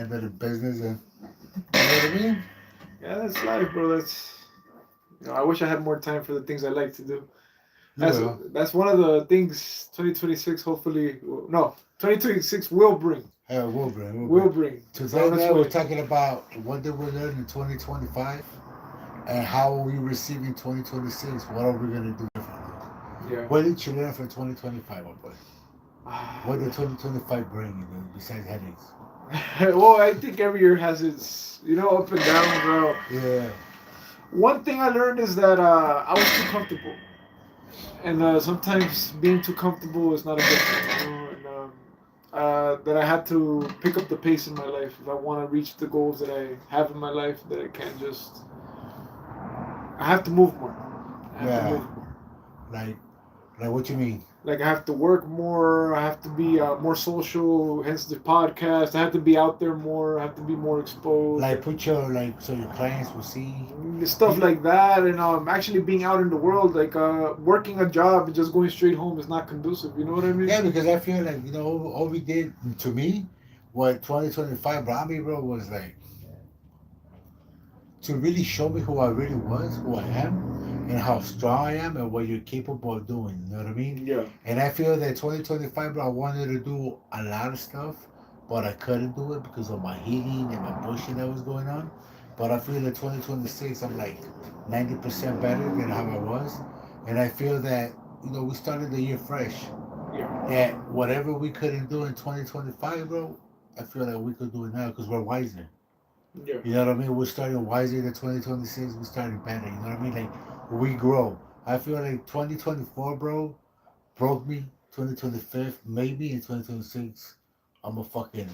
end of the business, and you know what I mean? Yeah, that's life, bro. I wish I had more time for the things I like to do. You That's will. that's one of the things 2026 hopefully no 2026 will bring Hey, we'll bring, we'll will bring. bring. It's Today, on its man, we're way. talking about what did we learn in 2025 and how are we receiving 2026? What are we going to do differently? Yeah. What did you learn from 2025, my boy? Ah, What did 2025 bring you, dude, besides headaches? well, I think every year has its up and down, bro. Yeah. One thing I learned is that I was too comfortable, and sometimes being too comfortable is not a good thing. That I had to pick up the pace in my life if I want to reach the goals that I have in my life. That I can't just. I have to move more. I have to Yeah. move more. Like, like what you mean? Like I have to work more. I have to be more social. Hence the podcast. I have to be out there more. I have to be more exposed. Like, put your, like, so your clients will see. Stuff You, like that, and actually being out in the world, like working a job and just going straight home is not conducive. You know what I mean? yeah, because I feel like, all we did to me, what 2025 brought me, bro, was like, to really show me who I really was, who I am, and how strong I am, and what you're capable of doing. You know what I mean? Yeah. And I feel that 2025, bro, I wanted to do a lot of stuff, but I couldn't do it because of my healing and my bullshit that was going on. But I feel that 2026, I'm like 90% better than how I was. And I feel that, we started the year fresh. Yeah. That whatever we couldn't do in 2025, bro, I feel like we could do it now because we're wiser. Yeah. You know what I mean? We're starting wiser than 2026. We're starting better. You know what I mean? Like, we grow. I feel like 2024, bro, broke me. 2025, maybe in 2026, I'm a fucking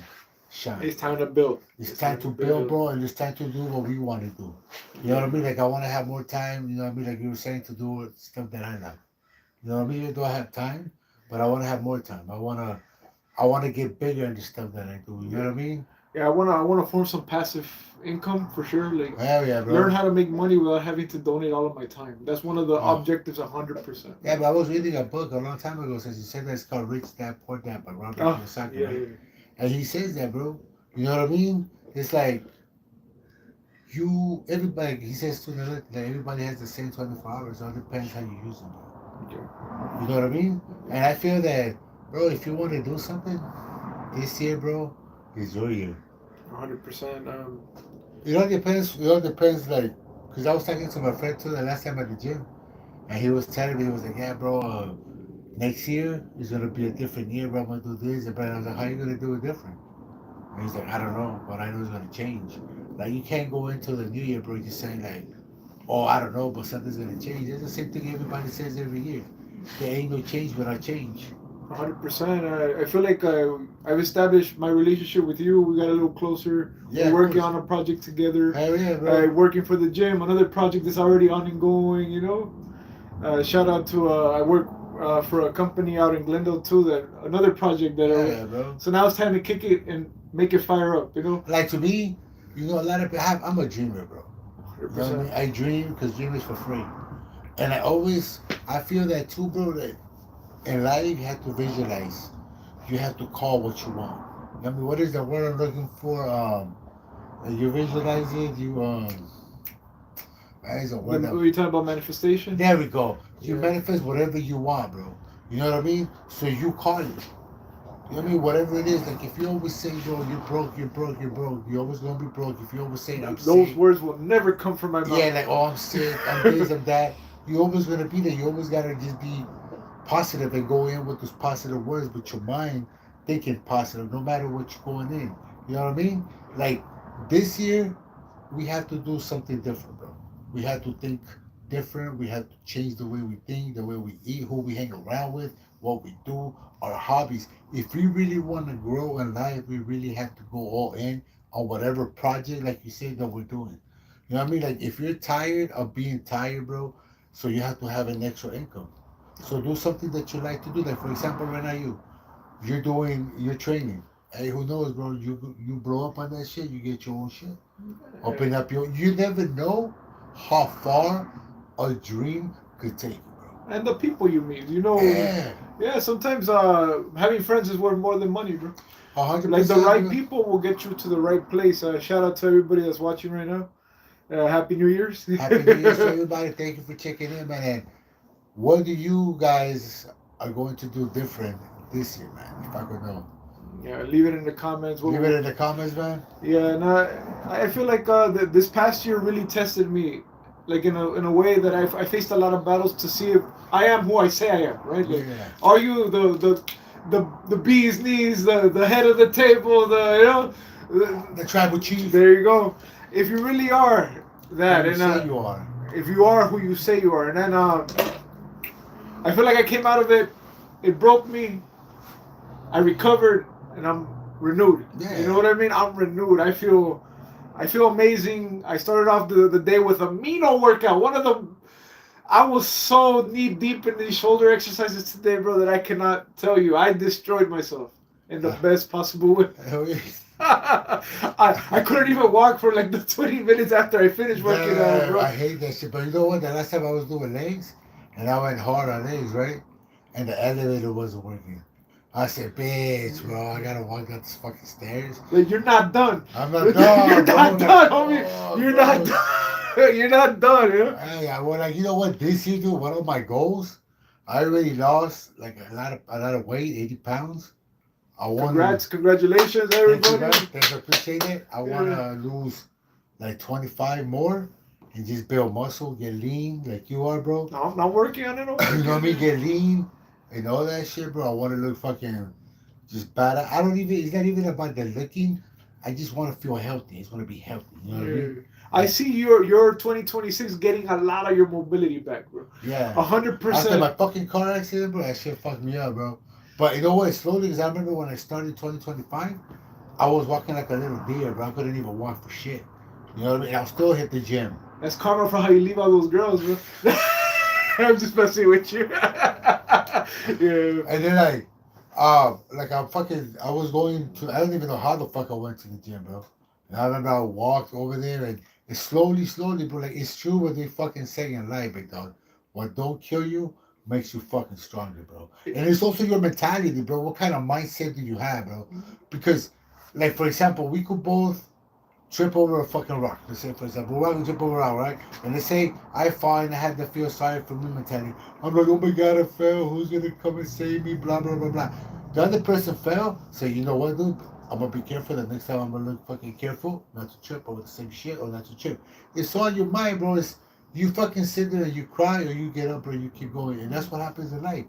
shine. It's time to build. It's It's time time to to build, build. bro, and it's time to do what we want to do. You know Yeah. what I mean? Like, I want to have more time. You know what I mean? Like you were saying, to do stuff that I like. You know what I mean? Even though I have time, but I want to have more time. I want to get bigger in the stuff that I do. You know Yeah. what I mean? Yeah. I wanna form some passive income for sure. Like Hell yeah, learn bro. how to make money without having to donate all of my time. That's one of the Oh. objectives. 100%. Yeah, but I was reading a book a long time ago. Since you said that, it's called Rich Dad Poor Dad by Robert Oh Kiyosaki, yeah, right? yeah, And he says that, bro. You know what I mean? It's like everybody. He says to another that everybody has the same 24 hours. It all depends how you use them, bro. yeah. You know what I mean? And I feel that, bro, if you want to do something this year, bro, is your year. 100%. It all depends, like, because I was talking to my friend too the last time at the gym, and he was telling me, he was like, yeah, bro, next year is gonna be a different year, bro. I'm gonna do this, but I was like, how you gonna do it different? And he's like, I don't know, but I know it's gonna change. Like, you can't go into the new year, bro, just saying like, oh, I don't know, but something's gonna change. It's the same thing everybody says every year. There ain't no change without change. 100%. I feel like I've established my relationship with you. We got a little closer. Yeah, We're of working course. on a project together. Hell yeah, bro. Working for the gym, another project that's already on and going. Shout out to I work for a company out in Glendale too. That another project that. Hell yeah, bro. So now it's time to kick it and make it fire up. Like, to me, a lot of people I'm a dreamer, bro. Hundred You know what I percent. mean? I dream because dream is for free. And I feel that too, bro, that in life you have to visualize. You have to call what you want. I mean, what is the word I'm looking for? You visualize it, that is a word that, Were you talking about manifestation? there we go. You Yeah. manifest whatever you want, bro. You know what I mean? So you call it. You know what I mean? Whatever it is, like, if you always say, bro, you're broke, you're broke, you're broke, you're always gonna be broke. If you always say, I'm Those sick, words will never come from my yeah, mouth. like, oh, I'm sick, I'm this, I'm that, you're always gonna be there. You always gotta just be positive and go in with those positive words, but your mind thinking positive, no matter what you're going in. You know what I mean? Like, this year, we have to do something different, bro. We have to think different. We have to change the way we think, the way we eat, who we hang around with, what we do, our hobbies. If we really want to grow in life, we really have to go all in on whatever project, like you said, that we're doing. You know what I mean? Like, if you're tired of being tired, bro, so you have to have an extra income. So do something that you like to do. Like, for example, right now, you're training. Hey, who knows, bro? You blow up on that shit, you get your own shit. You never know how far a dream could take you, bro. and the people you meet. You know, Yeah, yeah. Sometimes having friends is worth more than money, bro. 100%. Like the right bro. people will get you to the right place. Shout out to everybody that's watching right now. Happy New Year's. Happy New Year to everybody. Thank you for checking in, man. And what do you guys are going to do different this year, man? If I could know. Yeah, leave it in the comments. Leave it in the comments, man. Yeah, and I feel like this past year really tested me, like in a way that I faced a lot of battles to see if I am who I say I am, right? Like, Yeah. are you the bee's knees, the head of the table, The tribal chief. there you go. If you really are that, Who you and say you are. if you are who you say you are, and then I feel like I came out of it. It broke me. I recovered, and I'm renewed. Yeah. You know what I mean? I'm renewed. I feel amazing. I started off the day with a Mino workout. One of the I was so knee deep in these shoulder exercises today, bro, that I cannot tell you. I destroyed myself in the best possible way. I couldn't even walk for like the 20 minutes after I finished working out, bro. I hate that shit. But you know what? The last time I was doing legs, and I went hard on legs, right? And the elevator wasn't working. I said, bitch, bro, I gotta walk up these fucking stairs. Like, you're not done. I'm not done. You're not bro. done, homie. Oh, You're bro. not done. You're not done, yeah? Hey, I well, like, you know what? This year, dude, one of my goals, I already lost like a lot of weight, 80 pounds. I want Congratulations, Thank you, everybody. man. Thanks, I appreciate it. I want to lose like 25 more and just build muscle, get lean like you are, bro. No, I'm not working on it. You know what I mean? Get lean and all that shit, bro. I want to look fucking just bad. I don't even, it's not even about the looking. I just want to feel healthy. I just want to be healthy. You know what I mean? I see your 2026 getting a lot of your mobility back, bro. Yeah. 100%. After my fucking car accident, bro, that shit fucked me up, bro. But you know what? Slowly, because I remember when I started 2025, I was walking like a little deer, bro. I couldn't even walk for shit. You know what I mean? I'll still hit the gym. That's karma for how you leave all those girls, bro. I'm just messing with you. Yeah. And then I was going to, I don't even know how the fuck I went to the gym, bro. And I remember I walked over there and it's slowly, bro. Like, it's true what they fucking say in life, big dog. What don't kill you makes you fucking stronger, bro. And it's also your mentality, bro. What kind of mindset do you have, bro? Because, like, for example, we could both trip over a fucking rock. Let's say, for example, we're going to trip over a rock, right? And let's say I fall and I had to feel sorry for me mentality. I'm like, oh my God, I fell. Who's going to come and save me? Blah, blah, blah, blah. The other person fell. Say, you know what, dude? I'm going to be careful. The next time I'm going to look fucking careful not to trip over the same shit or not to trip. It's all in your mind, bro. It's, you fucking sit there and you cry or you get up or you keep going. And that's what happens in life.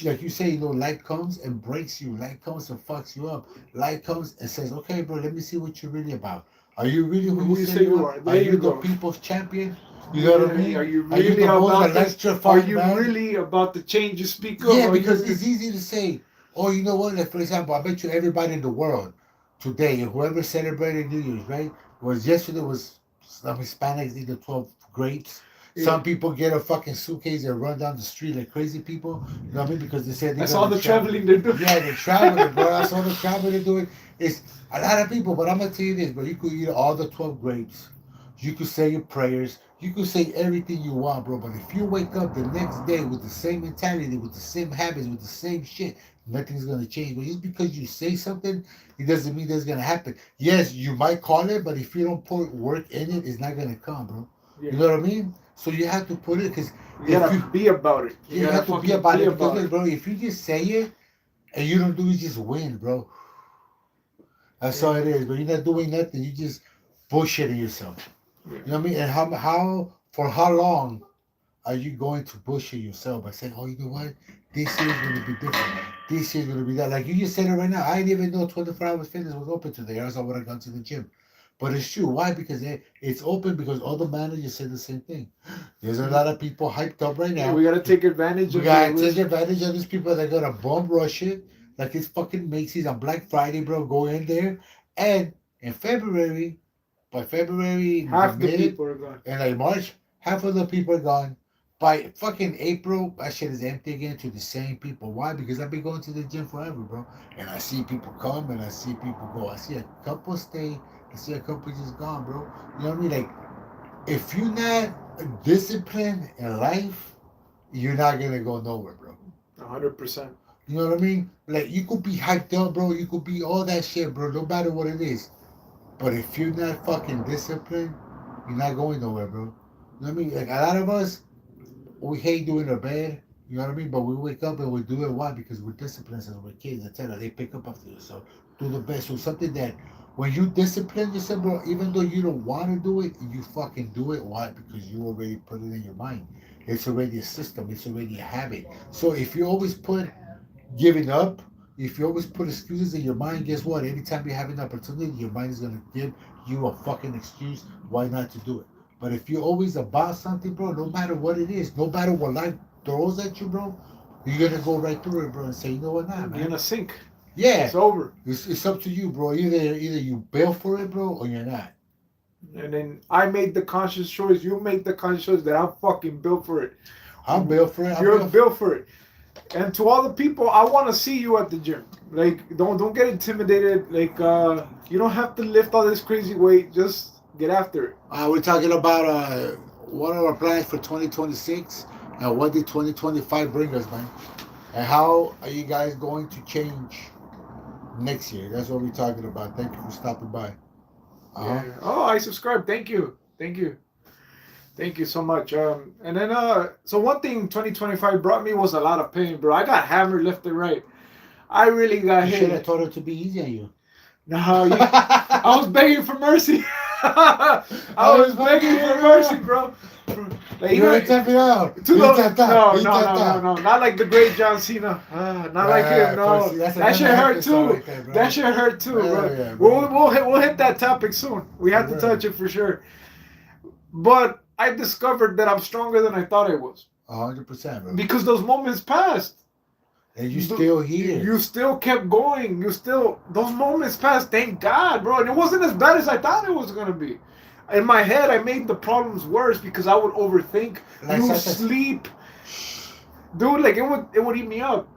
Like you say, you know, life comes and breaks you. Life comes and fucks you up. Life comes and says, okay, bro, let me see what you're really about. Are you really who you say you are? Are you the people's champion? You know what I mean? Are you really about the, Are you really about the change you speak of? Yeah, because it's easy to say, oh, you know what? Like, for example, I bet you everybody in the world today, whoever celebrated New Year's, right? Yesterday was some Hispanics eat the 12 grapes. Yeah. Some people get a fucking suitcase and run down the street like crazy people. You know what I mean? Because they said that's all the traveling they're doing. Yeah, they're traveling, bro. That's all the traveling they're doing. It's a lot of people, but I'm gonna tell you this, bro. You could eat all the 12 grapes. You could say your prayers. You could say everything you want, bro. But if you wake up the next day with the same mentality, with the same habits, with the same shit, nothing's gonna change. But just because you say something, it doesn't mean that's gonna happen. Yes, you might call it, but if you don't put work in it, it's not gonna come, bro. Yeah. You know what I mean? So you have to put it because you gotta be about it. You have to be about it because, bro, if you just say it and you don't do it, you just win, bro. That's all it is. But you're not doing nothing. You just bullshitting yourself. You know what I mean? And for how long are you going to bullshit yourself by saying, oh, you know what? This year's going to be different. This year's going to be that. Like you just said it right now. I didn't even know 24 Hours Fitness was open today, or else I would have gone to the gym. But it's true. Why? Because it's open because all the managers say the same thing. There's a lot of people hyped up right now. Yeah, we got to take advantage of it. We got to take advantage of these people that got to bum rush it. Like it's fucking Macy's on Black Friday, bro. Go in there. And in February, by February, half the people are gone. And like March, half of the people are gone. By fucking April, that shit is empty again to the same people. Why? Because I've been going to the gym forever, bro. And I see people come and I see people go. I see a couple stay. I see a couple just gone, bro. You know what I mean? Like, if you're not disciplined in life, you're not gonna go nowhere, bro. 100%. You know what I mean? Like you could be hyped up, bro. You could be all that shit, bro. No matter what it is. But if you're not fucking disciplined, you're not going nowhere, bro. You know what I mean? Like a lot of us, we hate doing our bed. You know what I mean? But we wake up and we do it. Why? Because we're disciplined since we're kids, etc. They pick up after you. So do the best. So something that when you discipline yourself, bro, even though you don't want to do it, you fucking do it. Why? Because you already put it in your mind. It's already a system. It's already a habit. So if you always put giving up, if you always put excuses in your mind, guess what? Anytime you have an opportunity, your mind is gonna give you a fucking excuse why not to do it. But if you're always about something, bro, no matter what it is, no matter what life throws at you, bro, you're gonna go right through it, bro, and say, you know what, nah, You're in man. a sink. Yeah, It's over. it's up to you, bro. Either you built for it, bro, or you're not. And then I made the conscious choice. You made the conscious choice that I'm fucking built for it. I'm built for it. I'm You're built built for it. And to all the people, I want to see you at the gym. Like, don't get intimidated. Like, you don't have to lift all this crazy weight. Just get after it. We're talking about what are our plans for 2026 and what did 2025 bring us, man? And how are you guys going to change next year? That's what we're talking about. Thank you for stopping by. Uh huh. Yeah. Oh, I subscribed. Thank you. Thank you. Thank you so much. And then so one thing 2025 brought me was a lot of pain, bro. I got hammered left and right. I really got You should have hit. told her to be easy on you. No, I was begging for mercy. I was begging for mercy, bro. Like, You were tapping out. to You the, tapped no, out. no, You no, tapped no, out. no, not like the great John Cena. Not like him. No, That's that shit another hurt episode too. right there, bro. That shit hurt too, Hell bro. yeah, bro. We'll hit that topic soon. We have to Right. touch it for sure. But I discovered that I'm stronger than I thought I was 100%, bro. because those moments passed. And you still here. You still kept going. Those moments passed. Thank God, bro. And it wasn't as bad as I thought it was gonna be. In my head, I made the problems worse because I would overthink, Like lose sometimes- sleep, dude. Like it would eat me up.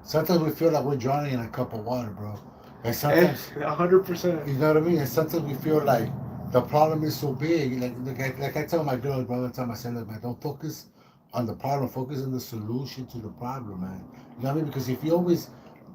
Sometimes we feel like we're drowning in a cup of water, bro. And sometimes, 100%. you know what I mean? And sometimes we feel like the problem is so big. Like I tell my girls, bro, all the time I say, look, man, don't focus on the problem. Focus on the solution to the problem, man. You know what I mean? Because if you always,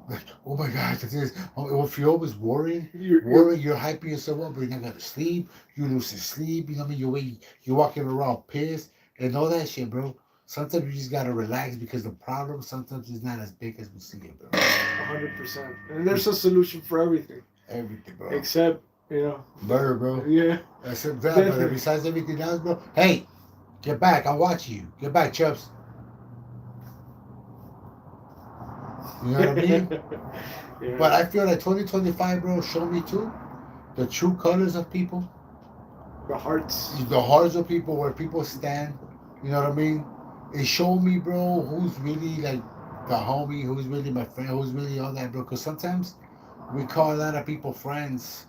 like, oh my God, this is, if you're always worrying, you're hyping yourself up, but you're not going to sleep. You lose your sleep. You know what I mean? You're walking around pissed and all that shit, bro. Sometimes you just gotta relax because the problem sometimes is not as big as we see it, bro. 100%. And there's a solution for everything, Everything, bro. except Murder, bro. yeah. Except that, but besides everything else, bro. Hey, get back. I'm watching you. Get back, Chubbs. You know what I mean? Yeah. But I feel like 2025, bro, showed me too the true colors of people, The hearts. the hearts of people, where people stand. You know what I mean? It showed me, bro, who's really like the homie, who's really my friend, who's really all that, bro. Because sometimes we call a lot of people friends,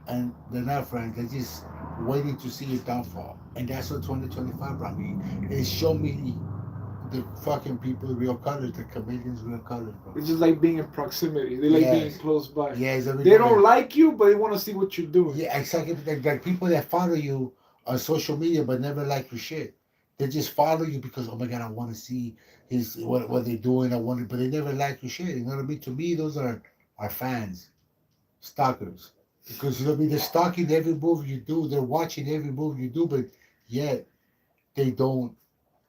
and they're not friends. They're just waiting to see your downfall. And that's what 2025 brought me. It showed me the fucking people, real colors, the comedians, real colors, bro. It's just like being in proximity. They like Yes. being close by. Yeah, They don't like you, but they want to see what you're doing. Yeah, exactly. Like people that follow you on social media but never like your shit. They just follow you because, oh my God, I want to see what they're doing. I want to, but they never like your shit. You know what I mean? To me, those are our fans, stalkers. Because you know what I mean? They're stalking every move you do. They're watching every move you do, but yet they don't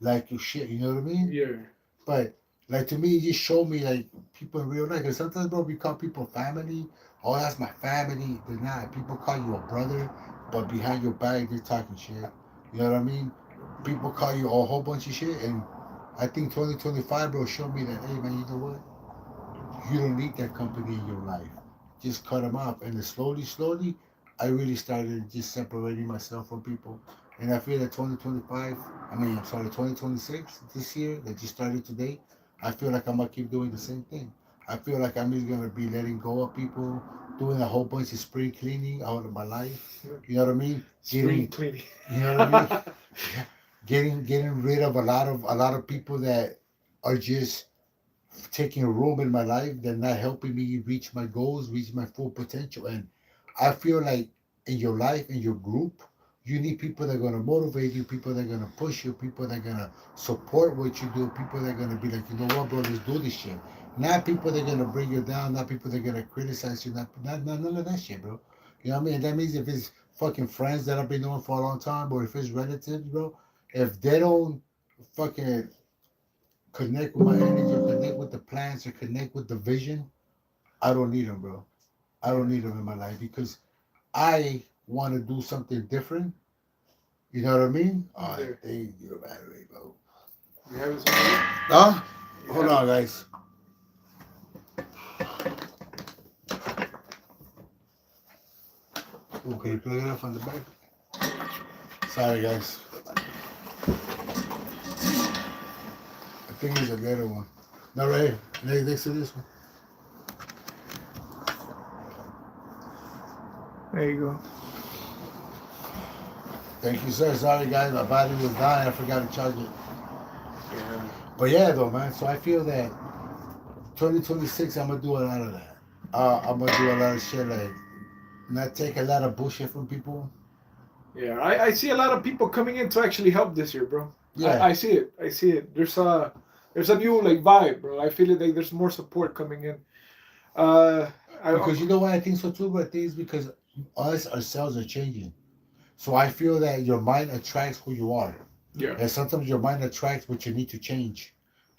like your shit. You know what I mean? Yeah. But like to me, it just showed me like people in real life. Cause sometimes, bro, we call people family. Oh, that's my family. They're not. People call you a brother, but behind your back, they're talking shit. You know what I mean? People call you a whole bunch of shit, and I think 2025, bro, showed me that, hey, man, you know what? You don't need that company in your life. Just cut them off. And then slowly, I really started just separating myself from people. And I feel that 2026, this year, that just started today, I feel like I'm going to keep doing the same thing. I feel like I'm just going to be letting go of people, doing a whole bunch of spring cleaning out of my life. You know what I mean? Spring cleaning. You know what I mean? Getting rid of a lot of people that are just taking room in my life. They're not helping me reach my goals, reach my full potential. And I feel like in your life, in your group, You need people that are gonna motivate you, people that are gonna push you, people that are gonna support what you do, people that are gonna be like, you know what, bro, let's do this shit. Not people that are gonna bring you down, not people that are gonna criticize you, not none of that shit, bro. You know what I mean? That means if it's fucking friends that I've been knowing for a long time, or if it's relatives, bro, if they don't fucking connect with my energy, or connect with the plans, or connect with the vision, I don't need them, bro. I don't need them in my life because I want to do something different. You know what I mean? All right, Yeah. thank you, battery, bro. You have it somewhere? Huh? You Hold have on, guys. Okay, plug it up on the back. Sorry, guys. I think it's a little one. No, right here. Next to this one. There you go. Thank you, sir. Sorry, guys. My battery was dying. I forgot to charge it. Yeah. But yeah, though, man. So I feel that 2026, I'm gonna do a lot of that. I'm gonna do a lot of shit like not take a lot of bullshit from people. Yeah, I see a lot of people coming in to actually help this year, bro. Yeah. I see it. I see it. There's a new like vibe, bro. I feel it like there's more support coming in. Because you know why I think so too, but I think it's because us ourselves are changing. So I feel that your mind attracts who you are. Yeah. And sometimes your mind attracts what you need to change.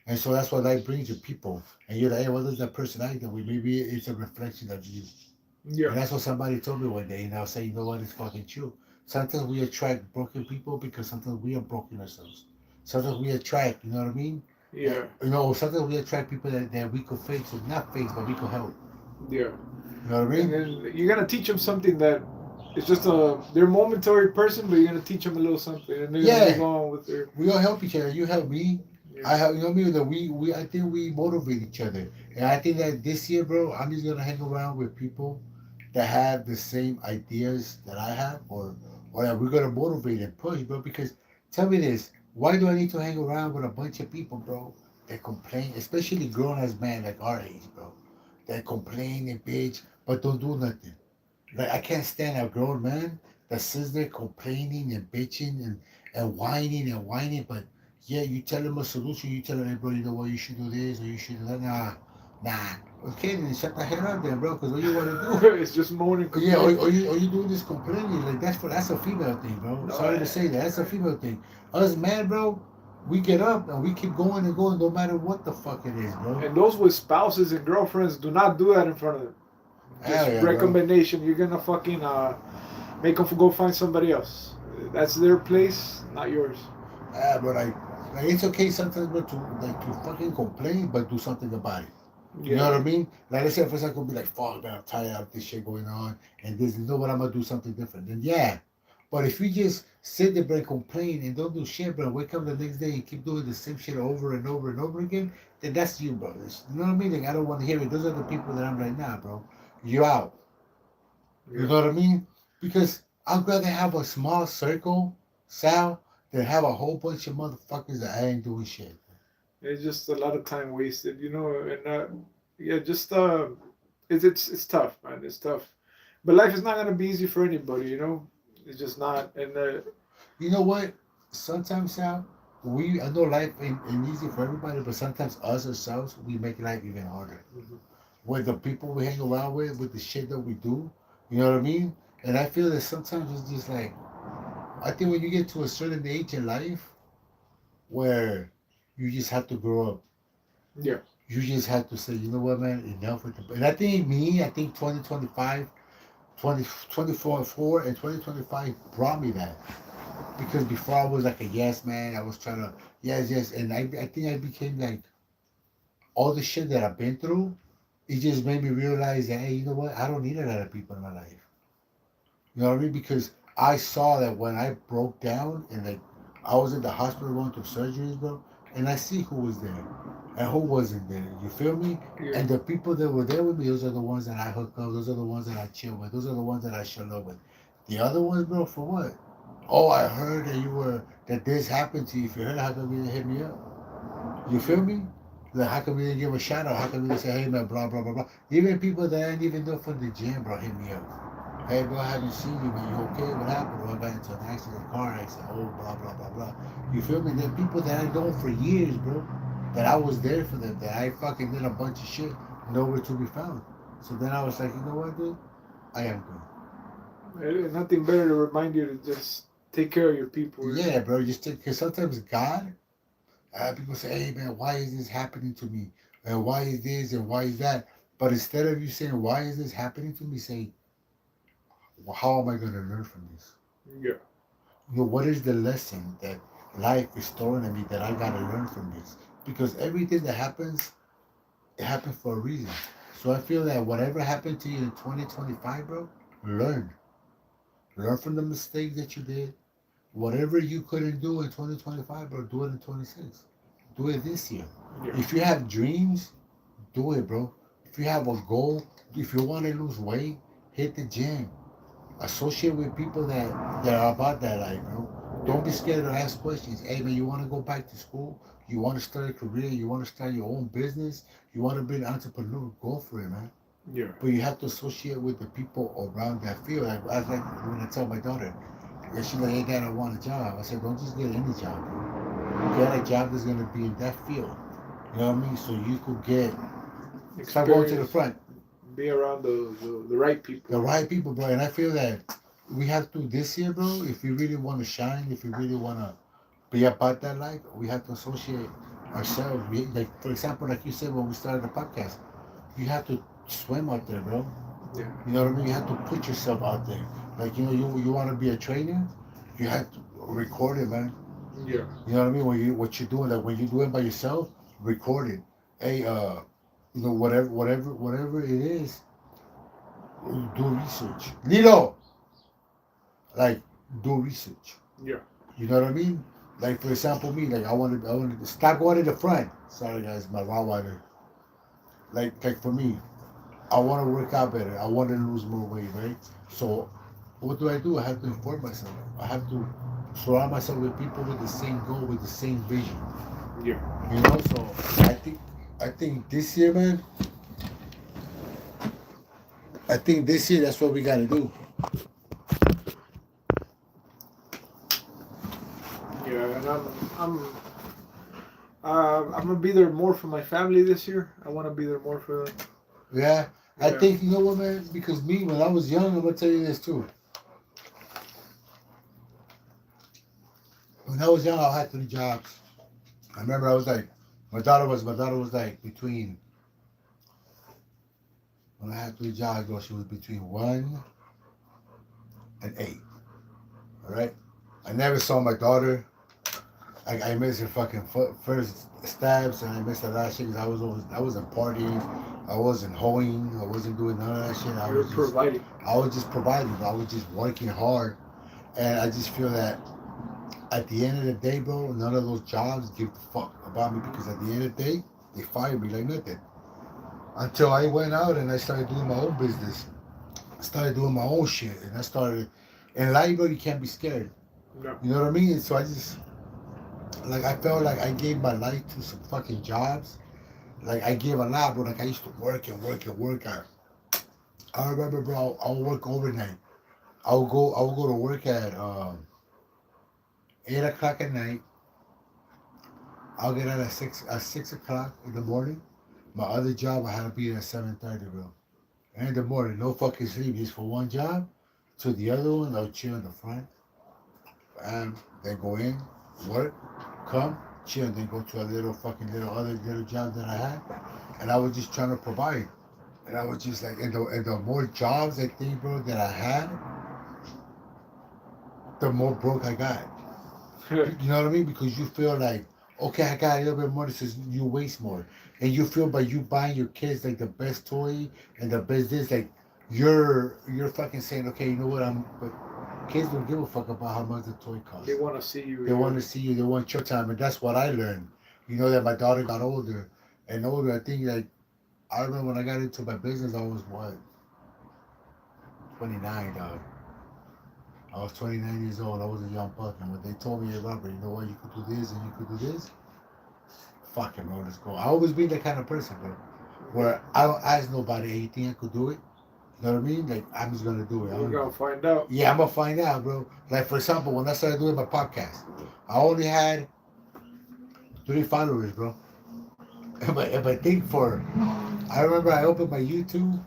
And so that's what that brings to people. And you're like, hey, what does that person like that way? Maybe it's a reflection of you. Yeah. And that's what somebody told me one day. And I'll say, you know what, it's fucking true. Sometimes we attract broken people because sometimes we are broken ourselves. Sometimes we attract, you know what I mean? Yeah. You know, sometimes we attract people that we could fix, or not fix, but we could help. Yeah. You know what I And mean? then you're gonna teach them something that it's just they're a momentary person, but you're gonna teach them a little something, and they're Yeah. gonna move on with their. We all help each other. You help me. Yeah. I help, you know what I mean? That we I think we motivate each other. And I think that this year, bro, I'm just gonna hang around with people that have the same ideas that I have, or that we're gonna motivate and push, bro. Because tell me this, why do I need to hang around with a bunch of people, bro, that complain, especially grown as men like our age, bro, that complain and bitch but don't do nothing. Like I can't stand a grown man that sits there complaining and bitching and whining, but yeah, you tell him a solution, you tell him, hey bro, you know what, you should do this or you should do that. Nah. Okay, then shut the hell up then, bro, because what you want to do? It's just moaning. Yeah, or you doing this complaining like that's a female thing, bro. No, Sorry to say that, that's a female thing. Us man, bro, we get up and we keep going and going no matter what the fuck it is, bro. And those with spouses and girlfriends, do not do that in front of them. Just Hell yeah, bro. recommendation. You're gonna fucking make them go find somebody else. That's their place, not yours. But like it's okay sometimes, but to fucking complain, but do something about it. You know what I mean? Like let's say for example, be like, fuck man, I'm tired of this shit going on, and this, you know what, I'm gonna do something different. Then yeah. But if you just sit there and complain and don't do shit, bro, wake up the next day and keep doing the same shit over and over and over again, then that's you, bro. You know what I mean? Like I don't want to hear it. Those are the people that I'm like, nah, bro, you're out. You know what I mean? Because I'd rather have a small circle, Sal, than have a whole bunch of motherfuckers that ain't doing shit. It's just a lot of time wasted, you know. And yeah, just it's tough, man. It's tough. But life is not gonna be easy for anybody, you know. It's just not. And You know what? Sometimes, Sal, I know life ain't easy for everybody, but sometimes us ourselves, we make life even harder. With the people we hang around with the shit that we do, you know what I mean? And I feel that sometimes it's just like, I think when you get to a certain age in life where you just have to grow up. yeah, You just have to say, you know what, man, enough with the. And I think 2025, 2024, and 2025 brought me that. Because before I was like a yes man, I was trying to, yes. And I think I became like, all the shit that I've been through, it just made me realize that, hey, you know what, I don't need a lot of people in my life. You know what I mean? Because I saw that when I broke down and like I was in the hospital going through surgeries, bro, and I see who was there and who wasn't there. You feel me? yeah. And the people that were there with me, those are the ones that I hook up. Those are the ones that I chill with. Those are the ones that I chill up with. The other ones, bro, for what? Oh, I heard that this happened to you. If you heard, how come you didn't hit me up? You feel me? Like, how come you didn't give a shout out? How come you didn't say, hey man, blah blah blah blah? Even people that I didn't even know from the gym, bro, hit me up. Hey, bro, I haven't seen you, man. You okay? What happened? Well, I got into an accident, a car accident. Oh, blah, blah, blah, blah. You feel me? There are people that I know for years, bro, that I was there for them, that I fucking did a bunch of shit, nowhere to be found. So then I was like, you know what, dude? I am Nothing better to remind you to just take care of your people. good. Yeah, bro, just take, because sometimes God, people say, hey, man, why is this happening to me? And why is this and why is that? But instead of you saying, why is this happening to me, say, well, how am I going to learn from this? Yeah. You know, what is the lesson that life is throwing at me that I got to learn from this? Because everything that happens, it happens for a reason. So I feel that whatever happened to you in 2025, bro, learn. Learn from the mistakes that you did. Whatever you couldn't do in 2025, bro, do it in 26. Do it this year. Yeah. If you have dreams, do it, bro. If you have a goal, if you want to lose weight, hit the gym. Associate with people that are about that life, bro. Don't be scared to ask questions. Hey, man, you want to go back to school? You want to start a career? You want to start your own business? You want to be an entrepreneur? Go for it, man. Yeah. But you have to associate with the people around that field. Like when I tell my daughter, and she's like, "Hey, Dad, I want a job." I said, "Don't just get any job, bro. Get a job that's gonna be in that field. You know what I mean? So you could get start going to the front, Be around the right people. the right people, bro." And I feel that we have to this year, bro. If we really want to shine, if we really want to be about that life, we have to associate ourselves. Like for example, like you said when we started the podcast, you have to swim out there, bro. Yeah. You know what I mean? You have to put yourself out there. Like you want to be a trainer, you have to record it, man. Yeah. You know what I mean? What you're doing, like when you do it by yourself, record it. Hey, whatever it is, do research. Lilo, like do research. Yeah. You know what I mean? Like for example, me, like I wanted to stop going to the front. Sorry guys, my raw water. Like for me, I want to work out better. I want to lose more weight, right? So, what do? I have to inform myself. I have to surround myself with people with the same goal, with the same vision. Yeah. You know, so I think this year, man. I think this year that's what we got to do. Yeah. And I'm gonna be there more for my family this year. I want to be there more for them. Yeah, I Yeah. think you know what, man. Because me, when I was young, I'm gonna tell you this too. When I was young, I had 3 jobs. I remember I was like, my daughter was like between. When I had 3 jobs, bro, she was between 1 and 8. All right. I never saw my daughter. I missed her fucking first stabs, and I missed the last shit because I wasn't partying, I wasn't hoeing, I wasn't doing none of that shit. You're providing. I was just providing. I was just working hard, and I just feel that at the end of the day, bro, none of those jobs give a fuck about me because at the end of the day, they fired me like nothing. Until I went out and I started doing my own business, I started doing my own shit, and I started. In life, bro, you can't be scared. No. You know what I mean? So I just like I felt like I gave my life to some fucking jobs. Like I gave a lot, bro. Like I used to work and work and work. I remember, bro. I would work overnight. I would go to work at 8 o'clock at night. I'll get out at 6 o'clock in the morning. My other job, I had to be there at 7:30, bro. And in the morning, no fucking sleep, just for one job. To the other one, I'll chill in the front, and then go in, work, come, chill, and then go to a little fucking little job that I had, and I was just trying to provide, and I was just like, and the more jobs I think, bro, that I had, the more broke I got. You know what I mean? Because you feel like, okay, I got a little bit more, so you waste more, and you feel by you buying your kids like the best toy and the best this, like you're fucking saying, okay, you know what, but kids don't give a fuck about how much the toy costs. They want to see you. They want to see you. They want your time, and that's what I learned. You know that my daughter got older and older. I think like I remember when I got into my business, I was what 29, dog. I was 29 years old. I was a young buck, and when they told me, "Hey, Robert, you know what? You could do this and you could do this." Fucking bro, let's go. I always been that kind of person, bro. Where I don't ask nobody, "Hey, you think I could do it?" You know what I mean? Like, I'm just gonna do it. We're gonna find out. Yeah, I'm gonna find out, bro. Like, for example, when I started doing my podcast, I only had 3 followers, bro. If I think for, I remember I opened my YouTube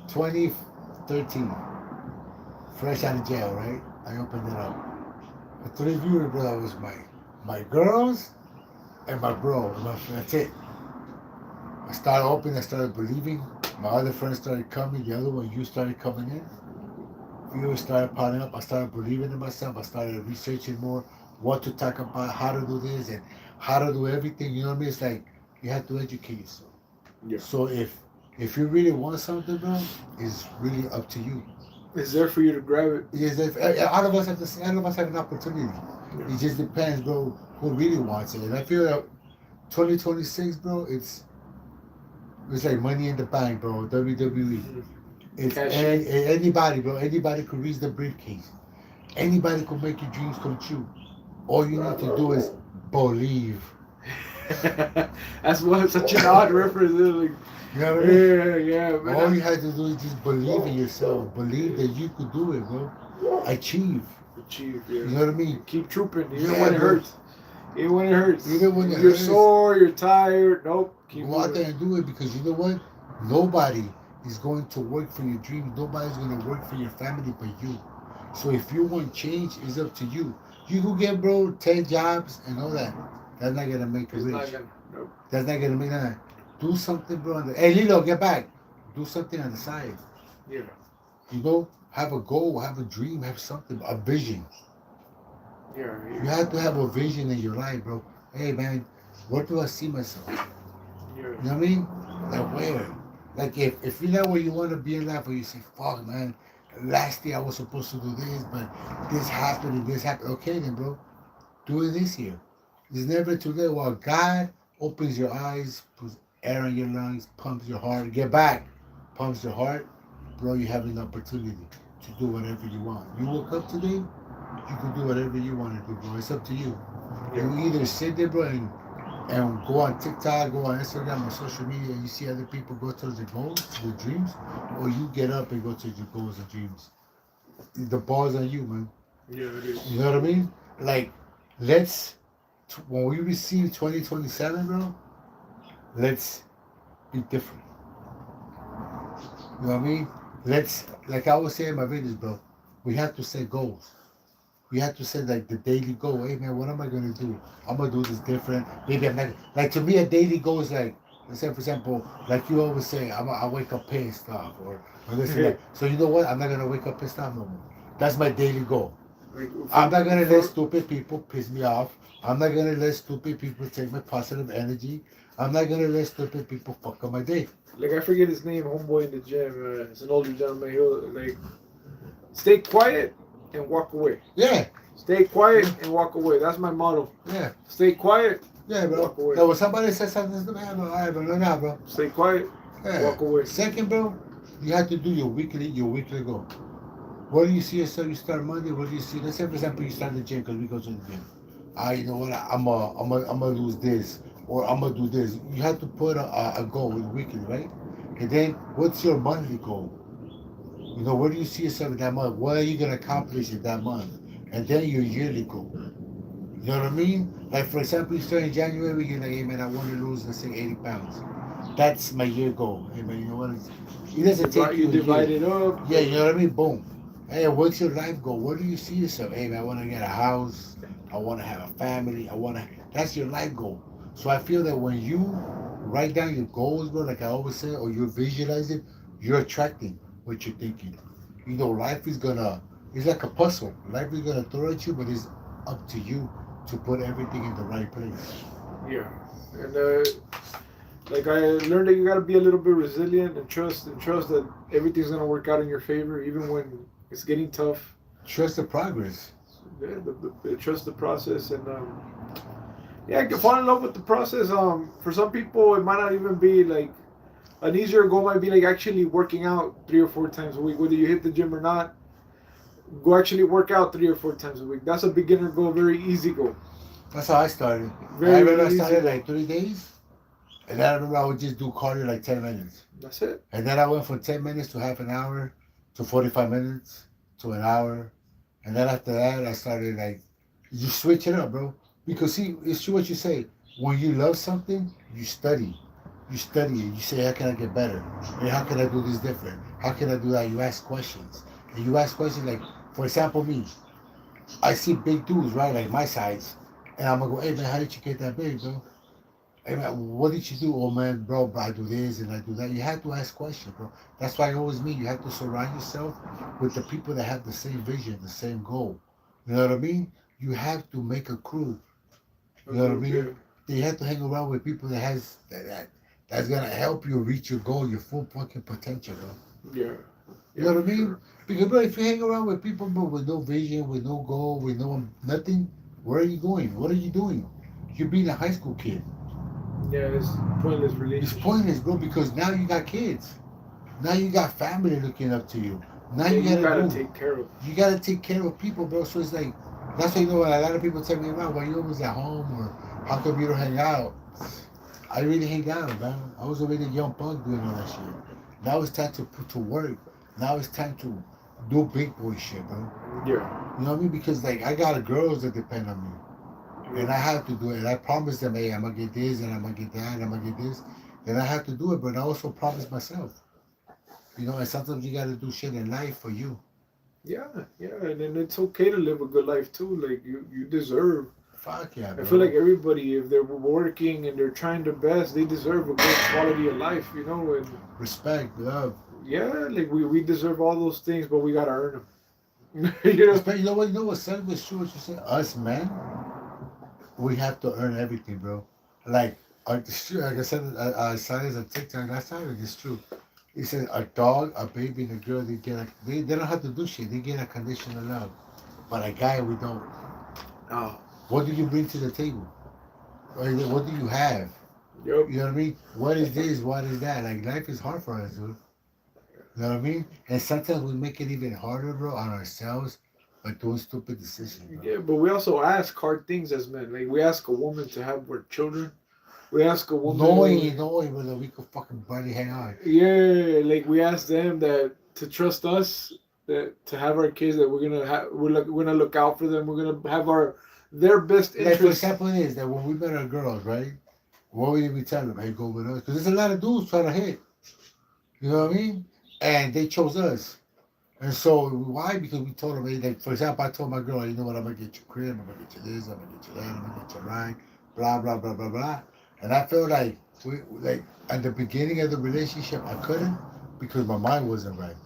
2013, fresh out of jail, right? I opened it up. The 3 viewers, bro, that was my girls and my bro. That's it. I started opening, I started believing. My other friends started coming, the other one, you started coming in. Viewers started piling up. I started believing in myself. I started researching more what to talk about, how to do this, and how to do everything. You know what I mean? It's like you have to educate yourself. Yeah. So if you really want something, bro, it's really up to you. It's there for you to grab it. Yes, all of us have all of us have an opportunity. Yeah. It just depends, bro, who really wants it. And I feel that 2026, bro, it's like Money in the Bank, bro. WWE. It's anybody, bro. Anybody could reach the briefcase. Anybody could make your dreams come true. All you need to do is believe. That's what such an odd reference. Like, You know what I mean? yeah, man. All you had to do is just believe in yourself. Believe that you could do it, bro. Achieve. Achieve, yeah. You know what I mean? Keep trooping, even Yeah, when it bro. hurts. Even when it hurts. Even when it you're hurts. sore, you're tired. Nope. Keep Go out there moving. and do it, because you know what? Nobody is going to work for your dreams. Nobody's going to work for your family but you. So if you want change, it's up to you. You could get, bro, 10 jobs and all that. That's not going to make you It's rich. not gonna, nope. That's not going to make that. Do something, bro. Hey, Lilo, get back. Do something on the side. Yeah. You know, have a goal, have a dream, have something, a vision. Yeah. You have to have a vision in your life, bro. Hey, man, where do I see myself? Yeah. You know what I mean? Like, where? Like, if you're not where you want to be in life, or you say, fuck, man, last year I was supposed to do this, but this happened and this happened. Okay, then, bro, do it this year. It's never too late. While God opens your eyes, puts air in your lungs, pumps your heart, get back, pumps your heart, bro, you have an opportunity to do whatever you want. You woke up today, you can do whatever you want to do, bro. It's up to you. Yeah. You either sit there, bro, and go on TikTok, go on Instagram or social media, and you see other people go towards their goals, their dreams, or you get up and go towards your goals and dreams. The ball's on you, man. Yeah, it is. You know what I mean? Like, when we receive 2027, bro, let's be different. You know what I mean? Like I was saying in my videos, bro, we have to set goals. We have to set like the daily goal. Hey, man, what am I going to do? I'm going to do this different. Maybe I'm not, like, to me, a daily goal is like, let's say, for example, like you always say, I wake up pissed off, or this and that. So you know what? I'm not going to wake up pissed off no more. That's my daily goal. Like, I'm not going to let stupid people piss me off. I'm not going to let stupid people take my positive energy. I'm not going to let stupid people fuck up my day. Like, I forget his name, homeboy in the gym. It's an older gentleman. He'll, like, stay quiet and walk away. Yeah. Stay quiet and walk away. That's my motto. Yeah. Stay quiet. Yeah, bro. Walk away. Now, when somebody says something to me, I'm like, all right, bro, no, no, bro. Stay quiet. Yeah. Walk away. Second, bro, you have to do your weekly goal. What do you see yourself? You start Monday. What do you see? Let's say, for example, you start the gym because we go to the gym. You know what? I'm gonna lose this, or I'm gonna do this. You have to put a goal weekly, right? And then, what's your monthly goal? You know, where do you see yourself in that month? What are you gonna accomplish in that month? And then your yearly goal. You know what I mean? Like, for example, you start in January, you're like, hey man, I want to lose, let's say, 80 pounds. That's my year goal. Hey man, you know what? It doesn't take you a divide year. it up. Yeah, you know what I mean? Boom. Hey, what's your life goal? Where do you see yourself? Hey man, I want to get a house. I want to have a family. That's your life goal. So I feel that when you write down your goals, bro, like I always say, or you visualize it, you're attracting what you're thinking. You know, life is it's like a puzzle. Life is gonna throw at you, but it's up to you to put everything in the right place. Yeah. And like, I learned that you gotta be a little bit resilient and trust that everything's gonna work out in your favor, even when it's getting tough. Trust the progress. Yeah, trust the process, and yeah, you can fall in love with the process. For some people, it might not even be like an easier goal. Might be like actually working out 3 or 4 times a week, whether you hit the gym or not. Go actually work out 3 or 4 times a week. That's a beginner goal, very easy goal. That's how I started. Very I remember I easy. started like 3 days. And then I remember I would just do cardio like 10 minutes. That's it. And then I went from 10 minutes to half an hour to 45 minutes to an hour. And then after that, I started like, you switch it up, bro. Because see, it's true what you say. When you love something, you study. You study it. You say, how can I get better? And how can I do this different? How can I do that? You ask questions. And you ask questions like, for example, me. I see big dudes, right? Like my size. And I'm going to go, hey, man, how did you get that big, bro? Hey man, what did you do? Oh man, bro, I do this and I do that. You have to ask questions, bro. That's why I always mean you have to surround yourself with the people that have the same vision, the same goal. You know what I mean? You have to make a crew. You know what I mean? You have to hang around with people that has that's gonna help you reach your goal, your full fucking potential, bro. Yeah. You know what I mean? Because bro, if you hang around with people, bro, with no vision, with no goal, with no nothing, where are you going? What are you doing? You're being a high school kid. Yeah, it's pointless It's relationship. pointless, bro, because now you got kids. Now you got family looking up to you. Now Yeah, you gotta, take care of. you gotta take care of people, bro. So it's like that's why you know when a lot of people tell me about why you always at home or how come you don't hang out. I really hang out, man. I was already a young punk doing all that shit. Now it's time to put to work. Now it's time to do big boy shit, bro. Yeah. You know what I mean? Because like I got girls that depend on me. And I have to do it. And I promise them, hey, I'm gonna get this and I'm gonna get that and I'm gonna get this. And I have to do it, but I also promise myself. You know, and sometimes you gotta do shit in life for you. Yeah, yeah, and then it's okay to live a good life too. Like you deserve. Fuck yeah, I bro. feel like everybody, if they're working and they're trying their best, they deserve a good quality of life, you know. And Respect, love. yeah, like we deserve all those things, but we gotta earn them. You know. Respect. You know what? Son, was true what you said. Us men, we have to earn everything, bro. Like, it's true. Like I said, I saw this on TikTok last time. It's true. He said a dog, a baby, and a girl, they don't have to do shit. They get a conditional love. But a guy, we don't. Oh. What do you bring to the table? What do you have? Yep. You know what I mean? What is this? What is that? Like life is hard for us, dude. You know what I mean? And sometimes we make it even harder, bro, on ourselves by doing stupid decisions, bro. Yeah, but we also ask hard things as men. Like we ask a woman to have our children. We ask a woman. Knowing whether we could fucking barely hang on. Yeah, like we ask them that to trust us, that to have our kids, that we're gonna look out for them. We're gonna have their best Like for interest. example, it is that when we met our girls, right? What would we tell them? Hey, go with us, because there's a lot of dudes trying to hit. You know what I mean? And they chose us. And so why? Because we told them, hey, like, for example, I told my girl, you know what, I'm gonna get you crib, I'm gonna get you this, I'm gonna get you that, I'm gonna get you right, blah blah blah blah blah. And I felt like like at the beginning of the relationship, I couldn't because my mind wasn't right.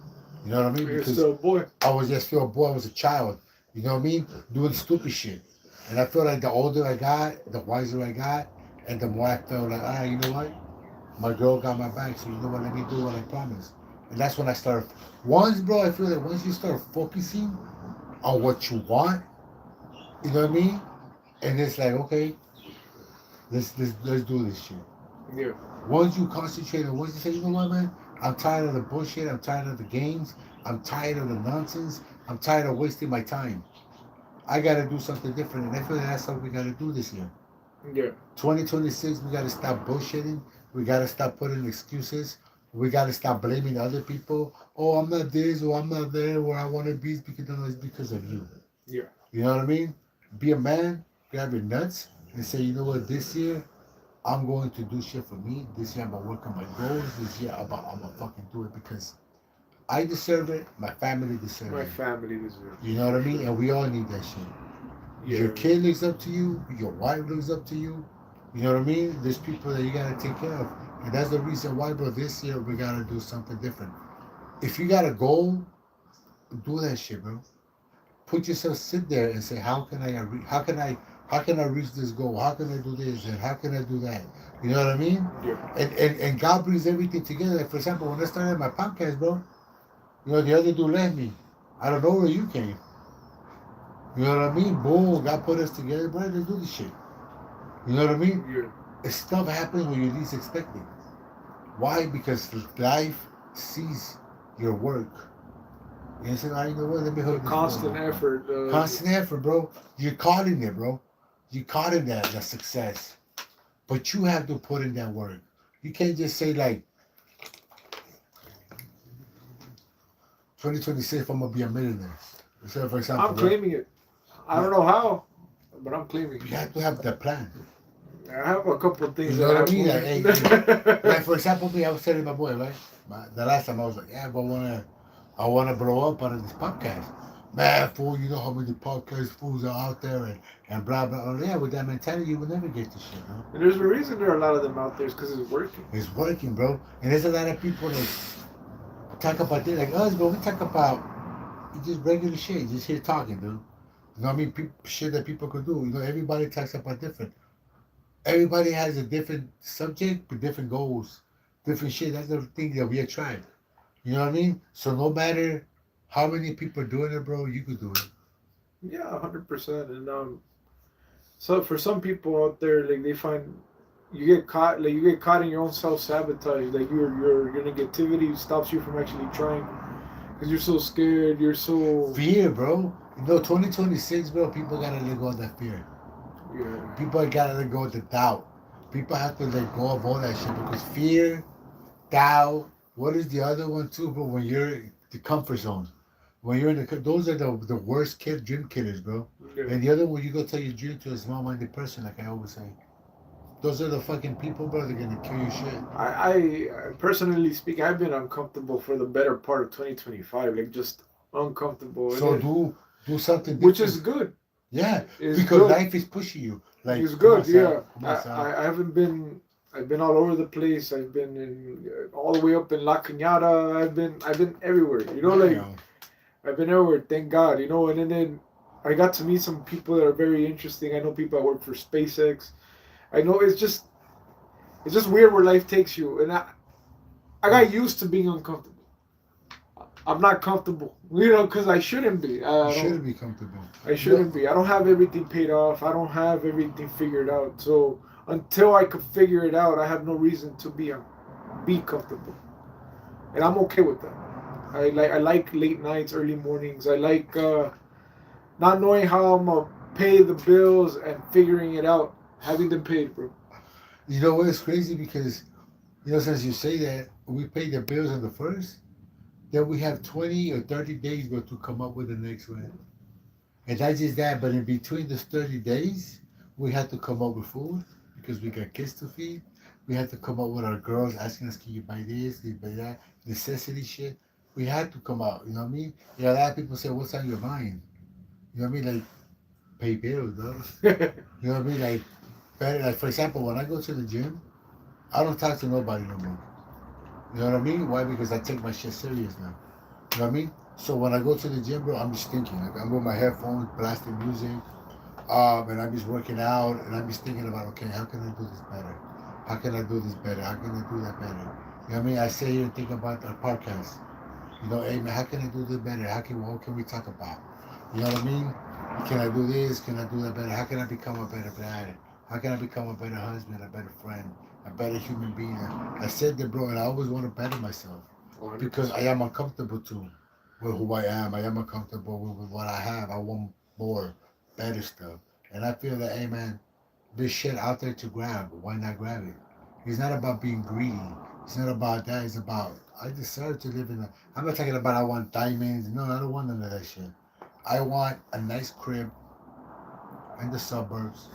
You know what I mean? You're Because still a boy. I was just still a boy, I was a child. You know what I mean? Doing stupid shit. And I feel like the older I got, the wiser I got, and the more I felt like, you know what? My girl got my back, so you know what? Let me do what I promised. And that's when I started. Once, bro, I feel like once you start focusing on what you want, you know what I mean? And it's like, okay, let's do this shit. Yeah. Once you concentrate on once you say, you know what, man, I'm tired of the bullshit, I'm tired of the games, I'm tired of the nonsense, I'm tired of wasting my time. I gotta do something different, and I feel like that's what we gotta do this year. Yeah. 2026, we gotta stop bullshitting. We gotta stop putting excuses. We gotta stop blaming other people. Oh, I'm not this, or I'm not there where I want to be because no, it's because of you. Yeah. You know what I mean? Be a man, grab your nuts, and say, you know what, this year I'm going to do shit for me. This year I'm gonna work on my goals. This year I'm gonna fucking do it because I deserve it. My family deserves My it. family deserves. You know what I mean? And we all need that shit. Yeah. Your kid looks up to you. Your wife looks up to you. You know what I mean? There's people that you gotta take care of, and that's the reason why, bro. This year we gotta do something different. If you got a goal, do that shit, bro. Put yourself, sit there, and say, how can I reach this goal? How can I do this and how can I do that? You know what I mean? Yeah. And God brings everything together. Like, for example, when I started my podcast, bro, you know the other dude left me. I don't know where you came. You know what I mean? Boom, God put us together, bro. Let's do this shit. You know what I mean? Yeah. Stuff happens when you least expect it. Why? Because life sees your work. And you say, you know what? Let me hold this. Constant bro. effort. Constant effort, bro. You're caught in it, bro. You're caught in that success. But you have to put in that work. You can't just say like 2026 I'm gonna be a millionaire. So for example, I'm right? claiming it. I don't know how, but I'm claiming You it. have to have the plan. I have a couple of You things know that what I I have mean? Like, moving. like for example, me, I was telling my boy, right? The last time I was like, yeah, but I wanna blow up out of this podcast. Man, fool, you know how many podcast fools are out there and blah blah. Oh, yeah, with that mentality, you will never get this shit, bro. And there's a reason there are a lot of them out there, is because it's working. It's working, bro. And there's a lot of people that talk about this like us, but we talk about just regular shit, just here talking, dude. You know what I mean? Shit that people could do. You know, everybody talks about different. Everybody has a different subject with different goals, different shit. That's the thing that we attract. You know what I mean? So no matter how many people are doing it, bro, you could do it. Yeah, 100%. And so for some people out there, like they find you get caught in your own self sabotage. Like your negativity stops you from actually trying because you're so scared. You're so Fear, bro. You know, 2026, bro, people gotta let go of that fear. yeah. People gotta let go of the doubt. People have to let go of all that shit because fear, doubt, what is the other one too, bro? When you're in the comfort zone. When you're in those are the worst dream killers, bro. Yeah. And the other one, you go tell your dream to a small-minded person, like I always say. Those are the fucking people, bro. They're gonna kill your shit. I personally speak, I've been uncomfortable for the better part of 2025, like just uncomfortable, and So do something which different. is good. Yeah, Is because good. life is pushing you. Like, It's come on, good. son. Yeah, Come on, son. I haven't been. I've been all over the place. I've been in all the way up in La Cañada. I've been everywhere. You know, like Yeah. I've been everywhere. Thank God. You know, and then I got to meet some people that are very interesting. I know people that work for SpaceX. I know it's just weird where life takes you, and I got used to being uncomfortable. I'm not comfortable, you know, because I shouldn't be. You I shouldn't don't. be comfortable. I shouldn't be. I don't have everything paid off. I don't have everything figured out. So until I could figure it out, I have no reason to be comfortable, and I'm okay with that. I like late nights, early mornings. I like not knowing how I'm gonna pay the bills and figuring it out, having them paid, bro. You know what? It's crazy because since you say that, we pay the bills on the first, then we have 20 or 30 days bro, to come up with the next one. And not just that, but in between those 30 days, we had to come up with food because we got kids to feed. We had to come up with our girls asking us, can you buy this, can you buy that, necessity shit. We had to come out, you know what I mean? Yeah, a lot of people say, what's on your mind? You know what I mean? Like, pay bills, bro. You know what I mean? Like, better, like for example, when I go to the gym, I don't talk to nobody no more. You know what I mean? Why? Because I take my shit serious now. You know what I mean? So when I go to the gym, bro, I'm just thinking. Like I'm with my headphones, blasting music, and I'm just working out, and I'm just thinking about, okay, how can I do this better? How can I do this better? How can I do that better? You know what I mean? I sit here and think about our podcast. You know, hey man, how can I do this better? What can we talk about? You know what I mean? Can I do this? Can I do that better? How can I become a better dad? How can I become a better husband, a better friend, a better human being? I said that, bro, and I always want to better myself because I am uncomfortable too with who I am. I am uncomfortable with what I have. I want more, better stuff. And I feel that, hey man, this shit out there to grab. Why not grab it? It's not about being greedy. It's not about that. It's about I deserve to live in a. I'm not talking about I want diamonds. No, I don't want none of that shit. I want a nice crib in the suburbs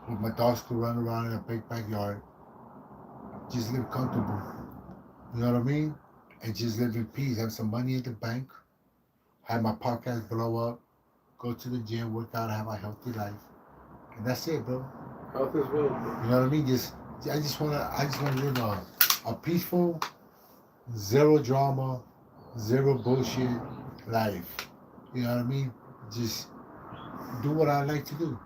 with my dogs to run around in a big backyard. Just live comfortable. You know what I mean? And just live in peace. Have some money in the bank. Have my podcast blow up. Go to the gym, work out, have a healthy life. And that's it, bro. Health is wealth, bro. You know what I mean? I just wanna live a peaceful, zero drama, zero bullshit life. You know what I mean? Just do what I like to do.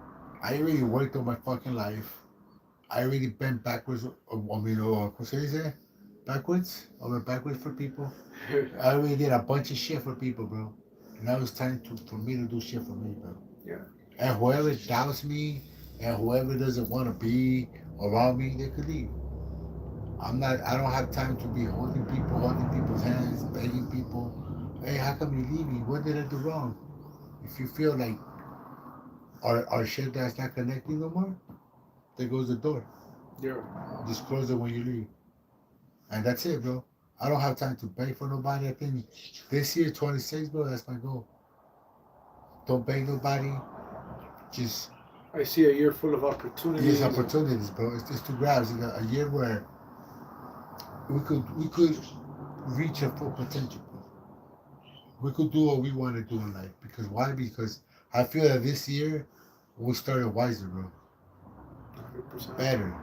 I already worked on my fucking life. I already bent backwards. ¿Cómo se dice? Backwards? I went backwards for people. I already did a bunch of shit for people, bro. Now it's time for me to do shit for me, bro. Yeah. And whoever doubts me and whoever doesn't want to be around me, they could leave. I don't have time to be holding people's hands, begging people. Hey, how come you leave me? What did I do wrong? If you feel like our shit that's not connecting no more, there goes the door. Yeah. Just close it when you leave. And that's it, bro. I don't have time to beg for nobody. I think this year, 26, bro, that's my goal. Don't beg nobody. Just I see a year full of use opportunities. opportunities, bro. It's just to grabs. A year where we could reach our full potential, bro. We could do what we want to do in life. Because why? Because I feel that this year we started wiser, bro. 100%. Better.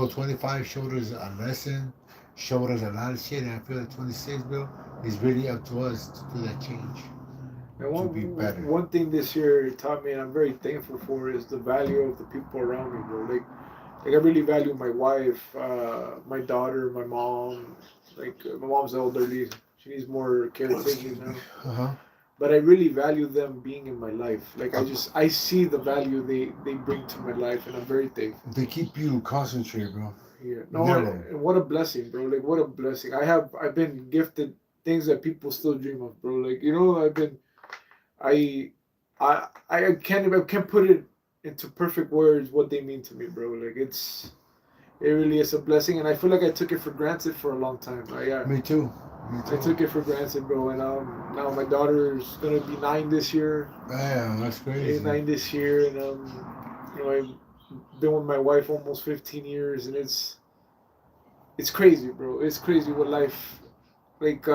25 showed us a lesson, showed us a lot of shit, and I feel that 26, bro, is really up to us to do that change, And to be better. one thing this year taught me, and I'm very thankful for, is the value of the people around me, bro. Like I really value my wife, my daughter, my mom. Like my mom's elderly; she needs more caretaking now. Uh-huh. But I really value them being in my life. Like I see the value they bring to my life, and I'm very thankful. They keep you concentrated, bro. Yeah. No, Mellow. and what a blessing, bro. Like what a blessing. I've been gifted things that people still dream of, bro. Like I've been I I can't put it into perfect words what they mean to me, bro. Like it really is a blessing, and I feel like I took it for granted for a long time. Me too. Me I too. took it for granted, bro. And now my daughter's gonna be 9 this year. Damn, that's crazy. 9 this year, and I've been with my wife almost 15 years, and it's crazy, bro. It's crazy what life like.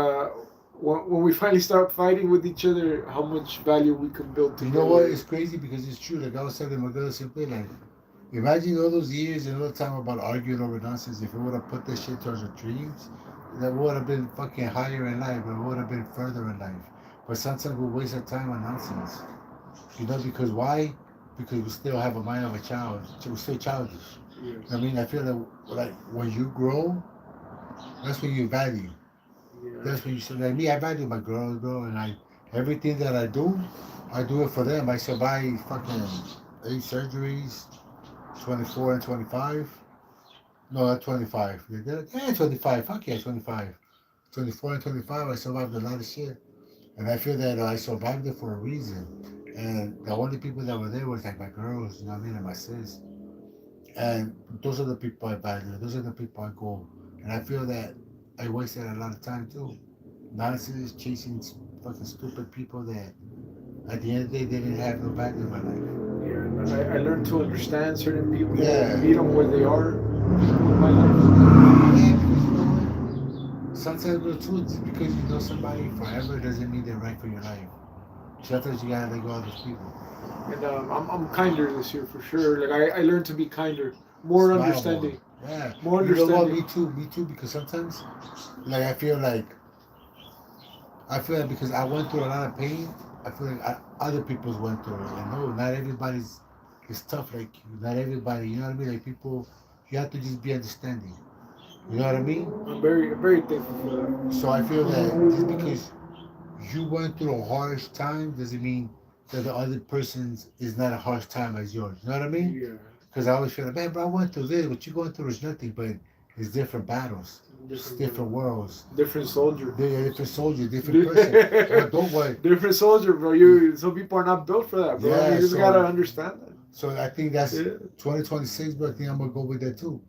When we finally start fighting with each other, how much value we can build You together. know what? It's crazy because it's true. Like I was telling my girl simply, like, imagine all those years and all the time about arguing over nonsense. If we would have put this shit towards our dreams, that would have been fucking higher in life. It would have been further in life. But sometimes we waste our time on nonsense. Because why? Because we still have a mind of a child. We're still childish. Yes. I mean, I feel like when you grow, that's when you value. Yeah. That's when you say, like me, I value my girls, bro, and everything that I do it for them. I survived fucking 8 surgeries, 24 and 25. No, not 25. Yeah, 25. Fuck yeah, 25. 24 and 25, I survived a lot of shit. And I feel that I survived it for a reason. And the only people that were there was like my girls, you know what I mean, and my sis. And those are the people I value. Those are the people I go. And I feel that I wasted a lot of time too. Nonsense, chasing fucking stupid people that at the end of the day they didn't have no value in my life. Yeah, and I learned to understand certain people, Yeah. meet them where they are in my life. Yeah, because you know what? Sometimes the truth is because you know somebody forever doesn't mean they're right for your life. Sometimes you gotta let go of those people. And I'm kinder this year for sure. Like I learned to be kinder, more Smile understanding, more. Yeah. more You know what? understanding. Me too. Because sometimes, like I feel like because I went through a lot of pain, I feel like other people's went through it. And no, not everybody's is tough like you. Not everybody, you know what I mean? Like people, you have to just be understanding. You know what I mean? I'm very thankful for that. So I feel that just because you went through a harsh time doesn't mean that the other person's is not a harsh time as yours. You know what I mean? Yeah. Because I always feel like, man, bro, I went through this. What you going through is nothing, but it's different battles. It's different worlds. Different soldier. They're a different soldier, different person. But don't worry. Different soldier, bro. You some people are not built for that, bro. Yeah, You just so- gotta understand that. So I think that's Yeah. 2026, but I think I'm going to go with that too.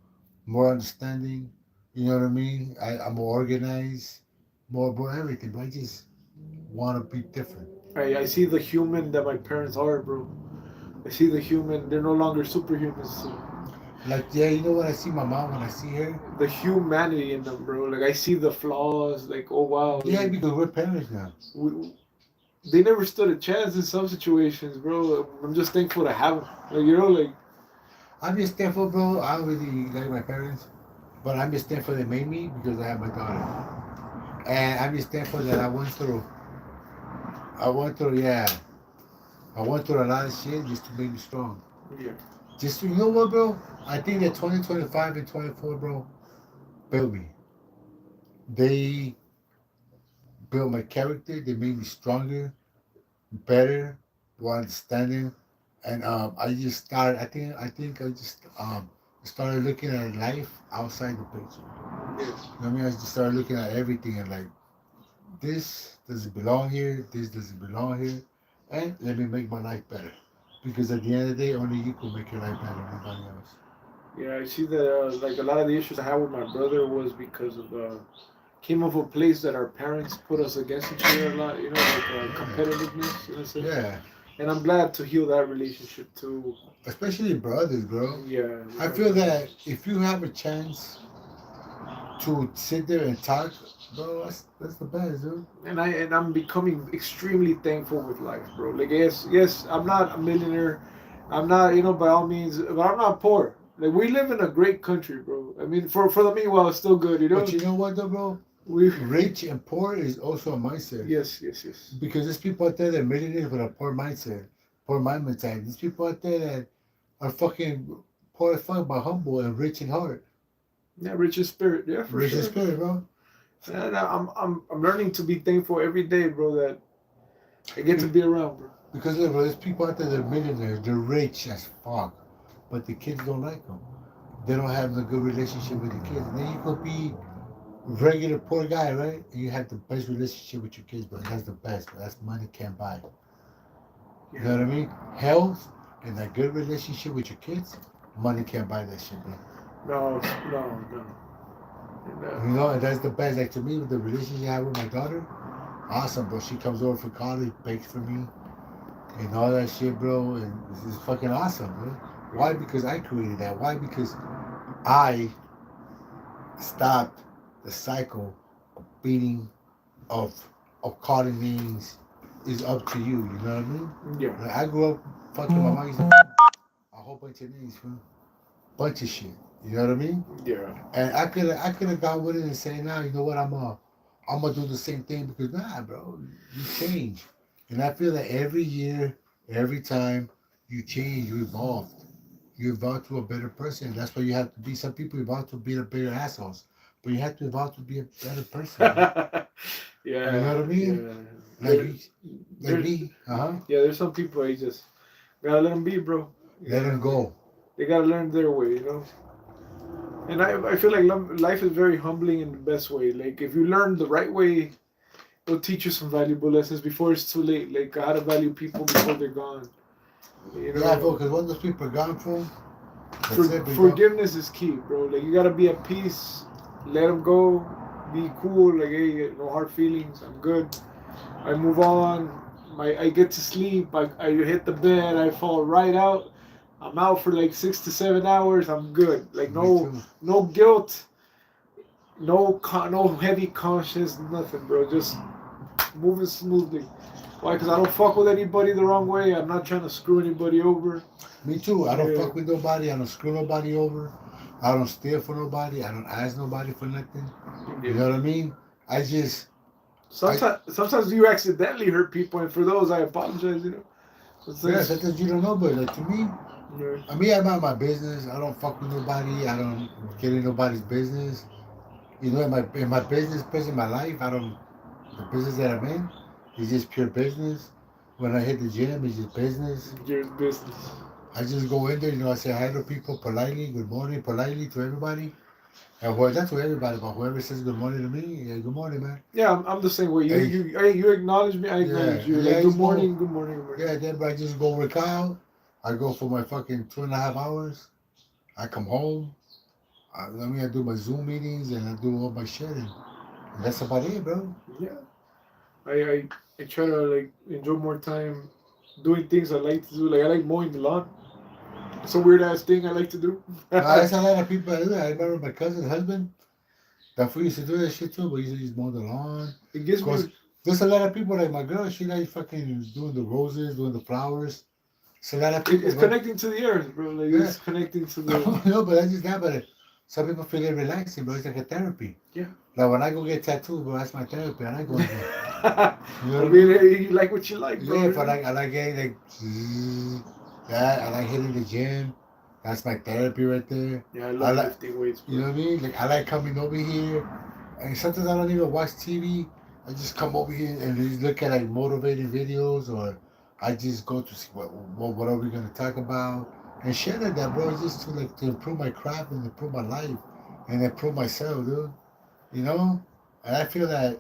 More understanding. You know what I mean? I'm more organized, more everything. But I just want to be different. I see the human that my parents are, bro. I see the human. They're no longer superhumans. Like, yeah, you know what I see my mom when I see her? The humanity in them, bro. Like I see the flaws. Like oh wow. Yeah, because we're parents now. They never stood a chance in some situations, bro. I'm just thankful to have them. Like I'm just thankful, bro. I don't really like my parents, but I'm just thankful they made me because I have my daughter. And I'm just thankful that yeah, I went through a lot of shit just to make me strong. yeah. Just, you know what, bro? I think that 2025 and 24, bro, built me. They built my character. They made me stronger, better, more understanding. And I just started. I think I just started looking at life outside the picture. Yeah. You know what I mean? I just started looking at everything and like, this doesn't belong here. This doesn't belong here. And let me make my life better. Because at the end of the day, only you can make your life better, nobody else. Yeah, I see that like a lot of the issues I had with my brother was because of came of a place that our parents put us against each other a lot. You know, like Yeah. competitiveness in a sense. Yeah. And I'm glad to heal that relationship too. Especially brothers, bro. Yeah. I feel that if you have a chance to sit there and talk, bro, that's the best, dude. And I'm becoming extremely thankful with life, bro. Like yes, I'm not a millionaire. I'm not, by all means, but I'm not poor. Like we live in a great country, bro. I mean, for the meanwhile, it's still good, But you know what, though, bro? We Rich and poor is also a mindset. yes. Because there's people out there that are millionaires with a poor mindset, poor mind mentality. There's people out there that are fucking poor as fuck but humble and rich in heart. Yeah, rich in spirit. Yeah, for Rich in sure. spirit, bro. And I'm learning to be thankful every day, bro. That I get to be around, bro. Because look, bro, there's people out there that are millionaires. They're rich as fuck, but the kids don't like them. They don't have a good relationship with the kids. And then you could be regular poor guy, right? And you have the best relationship with your kids, bro. That's the best, bro. That's money can't buy. You know what I mean? Health and a good relationship with your kids, money can't buy that shit, bro. No. And, You know, and that's the best. Like to me, with the relationship I have with my daughter, awesome, bro. She comes over for college, bakes for me, and all that shit, bro. And this is fucking awesome, bro. Why? Because I created that. Why? Because I stopped the cycle of beating, of calling names is up to you. You know what I mean? yeah, Like I grew up fucking my mom used to a whole bunch of names, bro. Bunch of shit. You know what I mean? yeah. And I could have gone with it and say, nah, you know what, I'm gonna do the same thing because nah, bro, you change. And I feel that every year, every time you change, you evolve. You evolve to a better person. That's why you have to be. Some people evolve to be a bigger assholes, but you have to evolve to be a better person. Bro. You know yeah, what I mean? yeah. Like, There, like there, me. yeah. There's some people you just gotta let them be, bro. Let them go. They gotta learn their way. And I feel like life is very humbling in the best way. Like if you learn the right way, it'll teach you some valuable lessons before it's too late. Like how to value people before they're gone. Yeah, bro. Because when those people are gone from, For, that's it. Bro. forgiveness is key, bro. Like you gotta be at peace, let them go, be cool. Like hey, no hard feelings. I'm good. I move on. I get to sleep. I hit the bed. I fall right out. I'm out for like 6 to 7 hours. I'm good. Like Me too. no guilt, no heavy conscience, nothing, bro. Just moving smoothly. Why? Because I don't fuck with anybody the wrong way. I'm not trying to screw anybody over. Me too. I don't Yeah. fuck with nobody. I don't screw nobody over. I don't steal for nobody. I don't ask nobody for nothing. You know what I mean? I just Sometimes you accidentally hurt people, and for those I apologize. sometimes you don't know, but like, to me, Yeah. I mind my business. I don't fuck with nobody. I don't get in nobody's business. You know, in my business, in my life, I don't. The business that I'm in is just pure business. When I hit the gym, it's just business. Your business. I just go in there, I say hi to people politely, good morning, politely to everybody. And well, not to everybody, but whoever says good morning to me, yeah, good morning, man. Yeah, I'm the same way. Hey, You acknowledge me, I acknowledge you. yeah, Like just go. good morning, good morning. Yeah, then I just go work out. I go for my fucking 2.5 hours. I come home. I do my Zoom meetings and I do all my shit, and that's about it, bro. Yeah, I try to like enjoy more time doing things I like to do. Like I like mowing the lawn. It's a weird ass thing I like to do. That's a lot of people that do that. I remember my cousin's husband. That fool used to do that shit too, but he used to just mow the lawn. It gives Cause me. there's a lot of people like my girl. She like fucking doing the roses, doing the flowers. It's a lot of people. It's connecting to the earth, bro. Like Yeah. it's connecting to the. No, but that's just that. But some people feel it relaxing, bro. It's like a therapy. Yeah. Like when I go get tattooed, bro, that's my therapy. I like going there. You know I what I mean, mean? you like what you like, bro. Yeah, if I like getting like that. I like hitting the gym. That's my therapy right there. Yeah, I I love like, lifting weights, bro. you know what I mean? Like I like coming over here, and sometimes I don't even watch TV. I just come over here and just look at like motivating videos, or I just go to see what are we gonna talk about and shit like that, bro. Just to improve my craft and improve my life and improve myself, dude. You know, and I feel that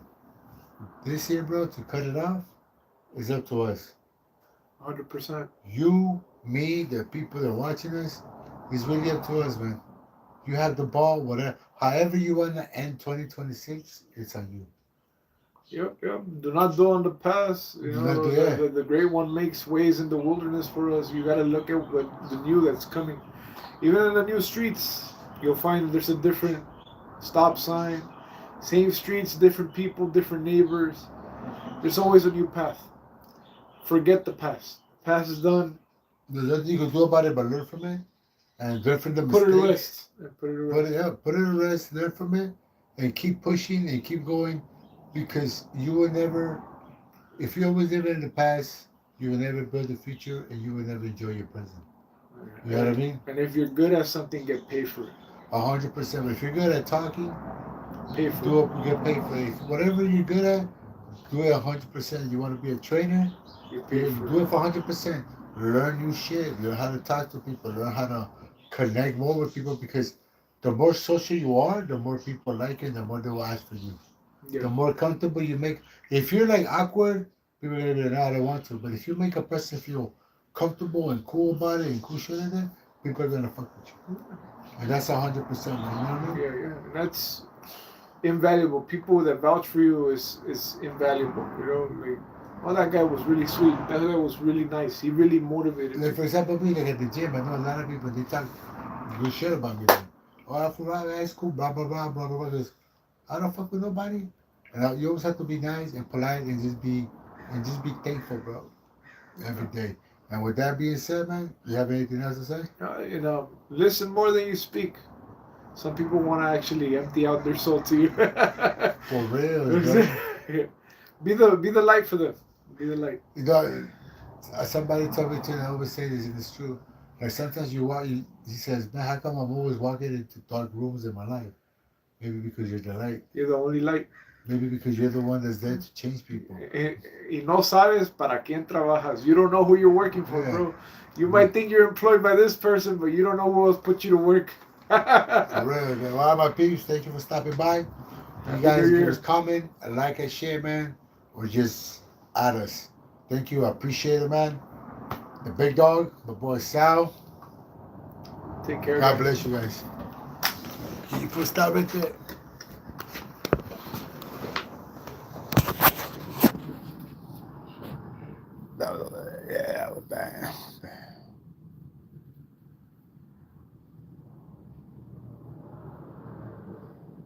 this year, bro, to cut it off is up to us. 100%. You, me, the people that are watching us. It's really up to us, man. You have the ball, whatever. However you want to end 2026, it's on you. Yep, yep. Do not dwell on the past. You Do not know, do that. the great one makes ways in the wilderness for us. You got to look at what the new that's coming. Even in the new streets, you'll find there's a different stop sign. Same streets, different people, different neighbors. There's always a new path. Forget the past. Past is done. There's nothing you can do about it but learn from it and learn from the Put it to mistakes. rest. Put it to Put rest. it up, put it to rest, learn from it, and keep pushing and keep going, because you will never. If you always live in the past, you will never build the future, and you will never enjoy your present. You know what I mean? And if you're good at something, get paid for it. 100%. If you're good at talking, Pay for do it. it. Get paid for it. Whatever you're good at, do it 100%. You want to be a trainer, Get paid for do it. it for 100%. Learn new shit. Learn how to talk to people. Learn how to connect more with people, because the more social you are, the more people like it, the more they will ask for you. The Yeah. more comfortable you make. If you're like awkward, people are gonna be like, no, I don't want to. But if you make a person feel comfortable and cool about it and cool shit in it, people are gonna fuck with you. And that's 100%, man. You know what I mean? Yeah, yeah. And that's invaluable. People that vouch for you is invaluable. You know, like, oh, that guy was really sweet. That guy was really nice. He really motivated Like me. for example, me, like at the gym, I know a lot of people, they talk good shit about me. Like, oh, I forgot, that's cool, blah blah blah blah blah blah. Because I don't fuck with nobody. And you always have to be nice and polite and just be thankful, bro, every day. And with that being said, man, you have anything else to say? You know, listen more than you speak. Some people want to actually empty out their soul to you. For real, bro. Be the light for them. Be the light. You know, somebody told me too, and I always say this, and it's true. Like sometimes you walk, he says, man, how come I'm always walking into dark rooms in my life? Maybe because you're the light. You're the only light. Maybe because you're the one that's there to change people. Y no sabes para quién trabajas. You don't know who you're working for, Yeah. bro. You might think you're employed by this person, but you don't know who else put you to work. For real, man. Well, my peeps, thank you for stopping by. You Happy guys New give Year. us comment, like and share, man, or just add us. Thank you. I appreciate it, man. The big dog, my boy Sal. Take care. God guys. bless you guys. Can you put stop right there? Yeah, we're back.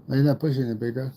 No, you're not pushing it, big dog.